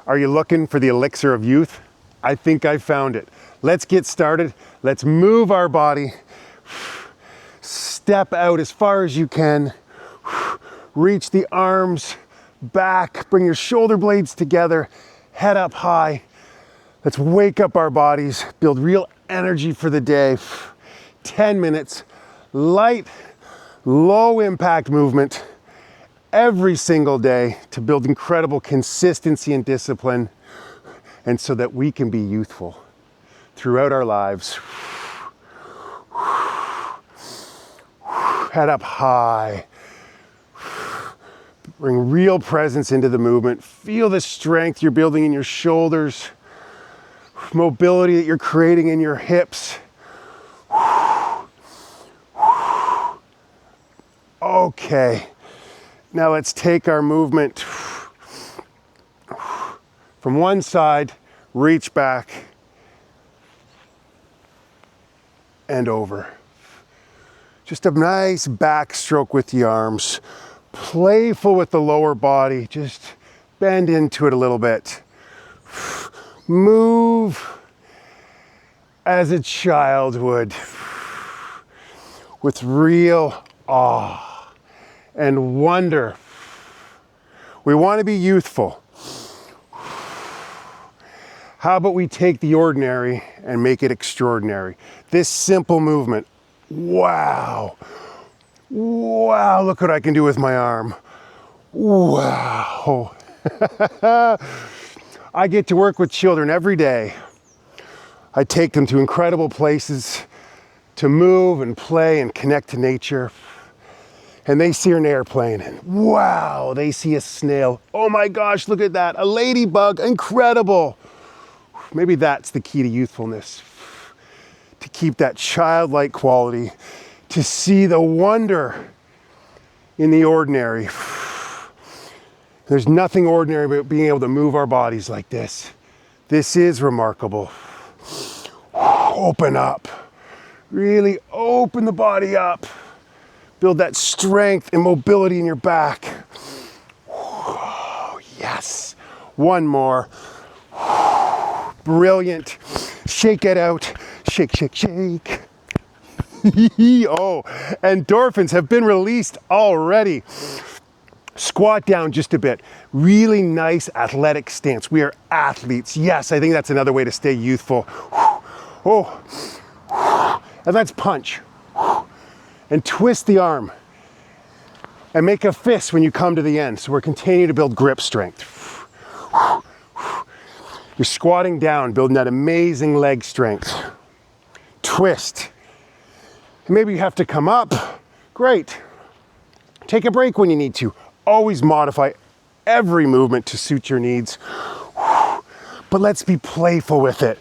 Are you looking for the elixir of youth? I think I found it. Let's get started. Let's move our body. Step out as far as you can. Reach the arms back. Bring your shoulder blades together. Head up high. Let's wake up our bodies. Build real energy for the day. 10 minutes. Light, low impact movement every single day to build incredible consistency and discipline, and so that we can be youthful throughout our lives. Head up high. Bring real presence into the movement. Feel the strength you're building in your shoulders, mobility that you're creating in your hips. Okay, now let's take our movement from one side, reach back and over. Just a nice backstroke with the arms, playful with the lower body, just bend into it a little bit. Move as a child would, with real awe and wonder. We want to be youthful. How about we take the ordinary and make it extraordinary? This simple movement. Wow. Wow, look what I can do with my arm. Wow. I get to work with children every day. I take them to incredible places to move and play and connect to nature. And they see an airplane, and wow, they see a snail. Oh my gosh, look at that, a ladybug, incredible. Maybe that's the key to youthfulness, to keep that childlike quality, to see the wonder in the ordinary. There's nothing ordinary about being able to move our bodies like this. This is remarkable. Open up, really open the body up. Build that strength and mobility in your back. Oh, yes. One more. Brilliant. Shake it out. Shake, shake, shake. Oh, endorphins have been released already. Squat down just a bit. Really nice athletic stance. We are athletes. Yes, I think that's another way to stay youthful. Oh, and let's punch. And twist the arm and make a fist when you come to the end. So we're continuing to build grip strength. You're squatting down, building that amazing leg strength. Twist. And maybe you have to come up. Great. Take a break when you need to. Always modify every movement to suit your needs. But let's be playful with it.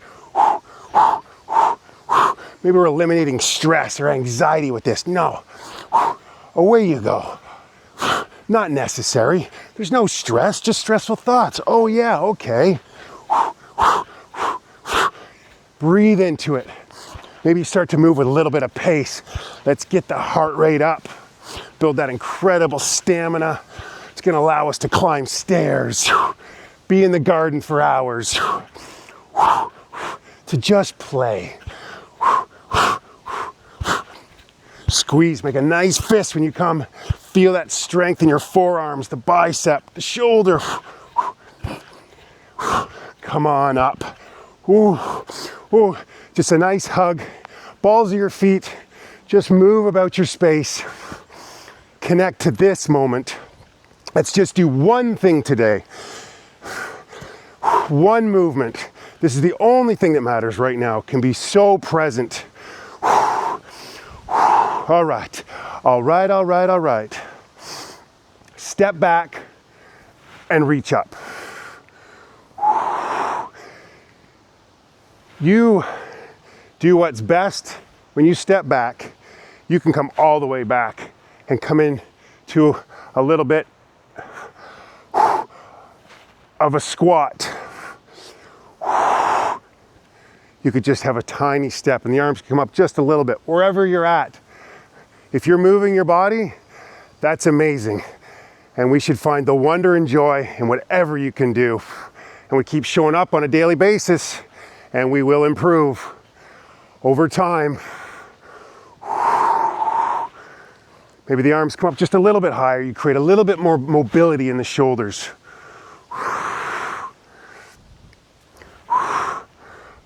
Maybe we're eliminating stress or anxiety with this. No. Away you go. Not necessary. There's no stress, just stressful thoughts. Oh yeah, okay. Breathe into it. Maybe you start to move with a little bit of pace. Let's get the heart rate up. Build that incredible stamina. It's gonna allow us to climb stairs, be in the garden for hours, to just play. Squeeze, make a nice fist when you come. Feel that strength in your forearms, the bicep, the shoulder. Come on up. Ooh, ooh, just a nice hug. Balls of your feet, just move about your space. Connect to this moment. Let's just do one thing today. One movement. This is the only thing that matters right now. Can be so present. All right, all right, all right, all right. Step back and reach up. You do what's best. When you step back, you can come all the way back and come in to a little bit of a squat. You could just have a tiny step and the arms can come up just a little bit, wherever you're at. If you're moving your body, that's amazing. And we should find the wonder and joy in whatever you can do. and we keep showing up on a daily basis, and we will improve over time. Maybe the arms come up just a little bit higher. You create a little bit more mobility in the shoulders.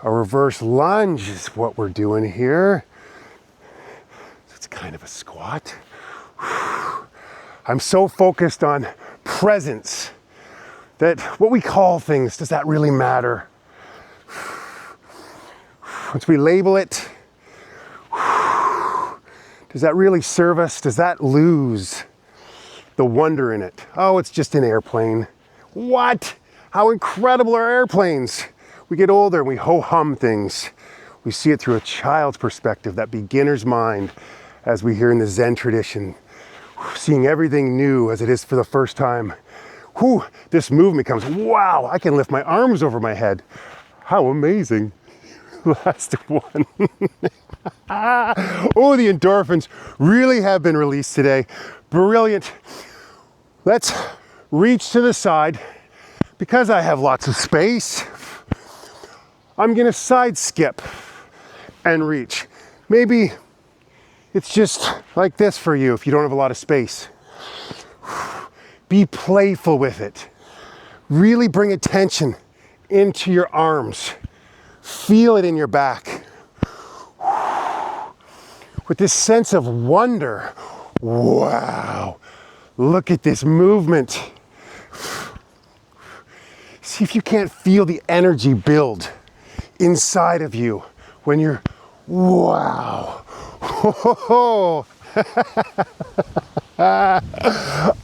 A reverse lunge is what we're doing here. So it's kind of a squat. I'm so focused on presence that what we call things, does that really matter? Once we label it, does that really serve us? Does that lose the wonder in it? Oh, it's just an airplane. What? How incredible are airplanes? We get older and we ho-hum things. We see it through a child's perspective, that beginner's mind, as we hear in the Zen tradition, seeing everything new as it is for the first time. Whew, this movement comes, wow, I can lift my arms over my head. How amazing. Last one. Oh, the endorphins really have been released today. Brilliant. Let's reach to the side. Because I have lots of space, I'm gonna side skip and reach. Maybe it's just like this for you if you don't have a lot of space. Be playful with it. Really bring attention into your arms. Feel it in your back. With this sense of wonder. Wow, look at this movement. See if you can't feel the energy build inside of you when you're, wow.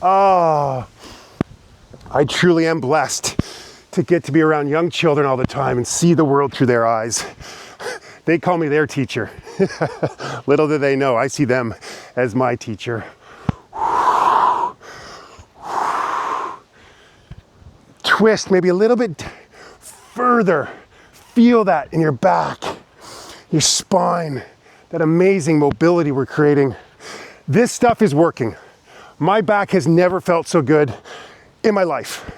Oh, I truly am blessed to get to be around young children all the time and see the world through their eyes. They call me their teacher. Little do they know, I see them as my teacher. Twist maybe a little bit further. Feel that in your back, your spine, that amazing mobility we're creating. This stuff is working. My back has never felt so good in my life.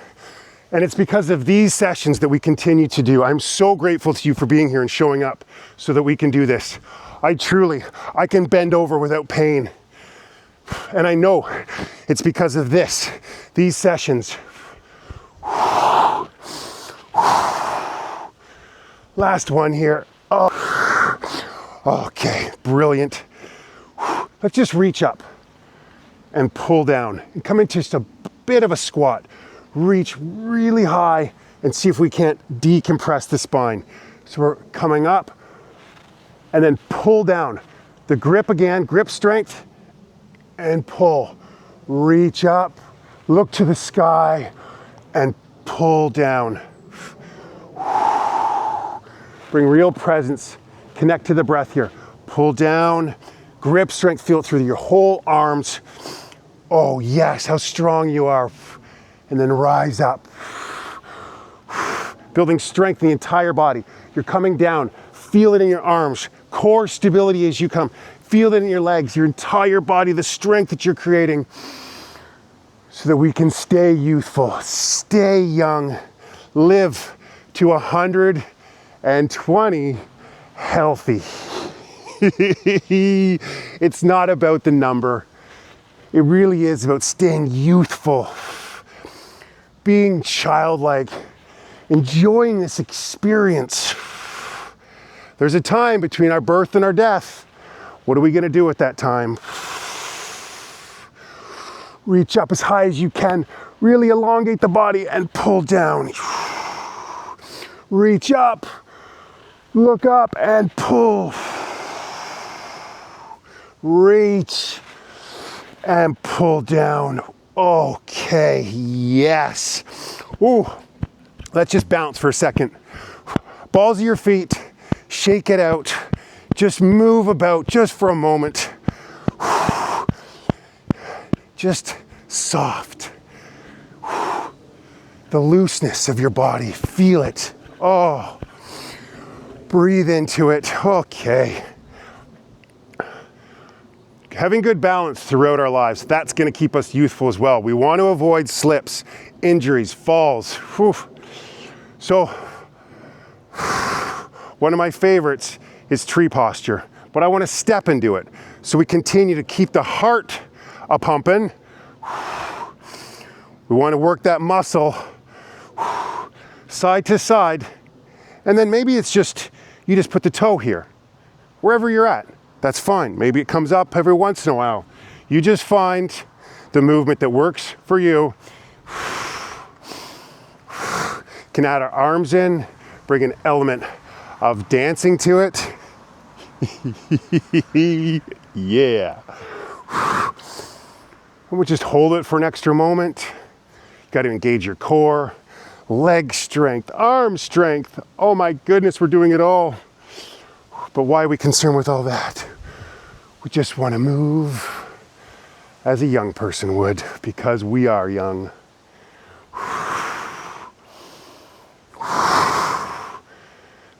And it's because of these sessions that we continue to do. I'm so grateful to you for being here and showing up so that we can do this. I can bend over without pain. And I know it's because of these sessions. Last one here. Oh. Okay, brilliant. Let's just reach up and pull down and come into just a bit of a squat. Reach really high and see if we can't decompress the spine. So we're coming up and then pull down. The grip again, grip strength and pull. Reach up, look to the sky and pull down. Bring real presence, connect to the breath here. Pull down, grip strength, feel it through your whole arms. Oh yes, how strong you are. And then rise up. Building strength in the entire body. You're coming down, feel it in your arms. Core stability as you come. Feel it in your legs, your entire body, the strength that you're creating so that we can stay youthful, stay young, live to 120 healthy. It's not about the number. It really is about staying youthful, being childlike, enjoying this experience. There's a time between our birth and our death. What are we going to do with that time? Reach up as high as you can. Really elongate the body and pull down. Reach up, look up and pull. Reach and pull down. Okay, yes. Ooh, let's just bounce for a second. Balls of your feet, shake it out. Just move about just for a moment. Just soft. The looseness of your body, feel it. Oh, breathe into it. Okay. Having good balance throughout our lives, that's going to keep us youthful as well. We want to avoid slips, injuries, falls. Whew. So one of my favorites is tree posture, but I want to step into it. So we continue to keep the heart a-pumping. We want to work that muscle side to side. And then maybe it's just, you just put the toe here, wherever you're at. That's fine. Maybe it comes up every once in a while. You just find the movement that works for you. Can add our arms in, bring an element of dancing to it. Yeah. And we'll just hold it for an extra moment. You got to engage your core, leg strength, arm strength. Oh my goodness, we're doing it all. But why are we concerned with all that? We just want to move as a young person would, because we are young.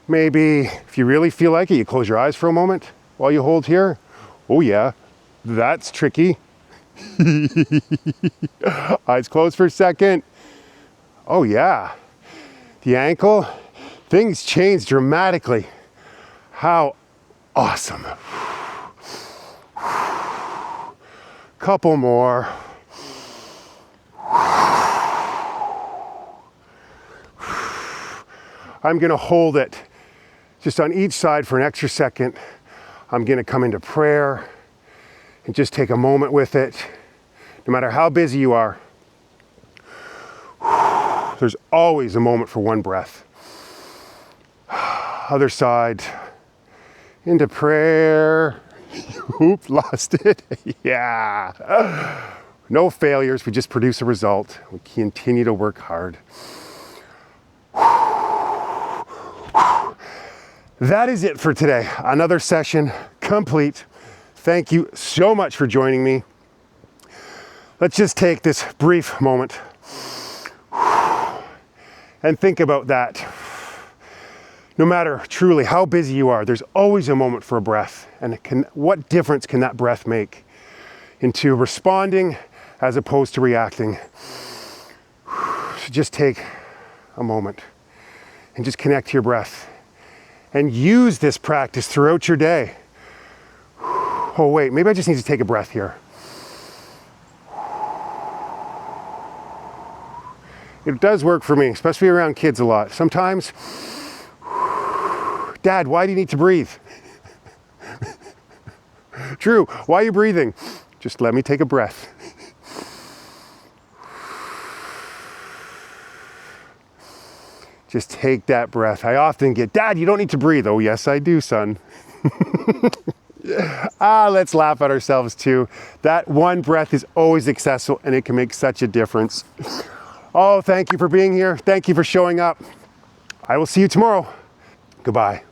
Maybe if you really feel like it, you close your eyes for a moment while you hold here. Oh yeah, that's tricky. Eyes closed for a second. Oh yeah, the ankle, things change dramatically. How awesome. Couple more. I'm gonna hold it just on each side for an extra second. I'm gonna come into prayer and just take a moment with it. No matter how busy you are, there's always a moment for one breath. Other side, into prayer. Oops, lost it. Yeah. No failures, we just produce a result. We continue to work hard. That is it for today. Another session complete. Thank you so much for joining me. Let's just take this brief moment and think about that. No matter truly how busy you are, there's always a moment for a breath. And what difference can that breath make into responding as opposed to reacting? So just take a moment and just connect to your breath and use this practice throughout your day. Oh wait, maybe I just need to take a breath here. It does work for me, especially around kids a lot. Sometimes, Dad, why do you need to breathe? Drew, why are you breathing? Just let me take a breath. Just take that breath. I often get, Dad, you don't need to breathe. Oh, yes, I do, son. Let's laugh at ourselves too. That one breath is always accessible and it can make such a difference. Oh, thank you for being here. Thank you for showing up. I will see you tomorrow. Goodbye.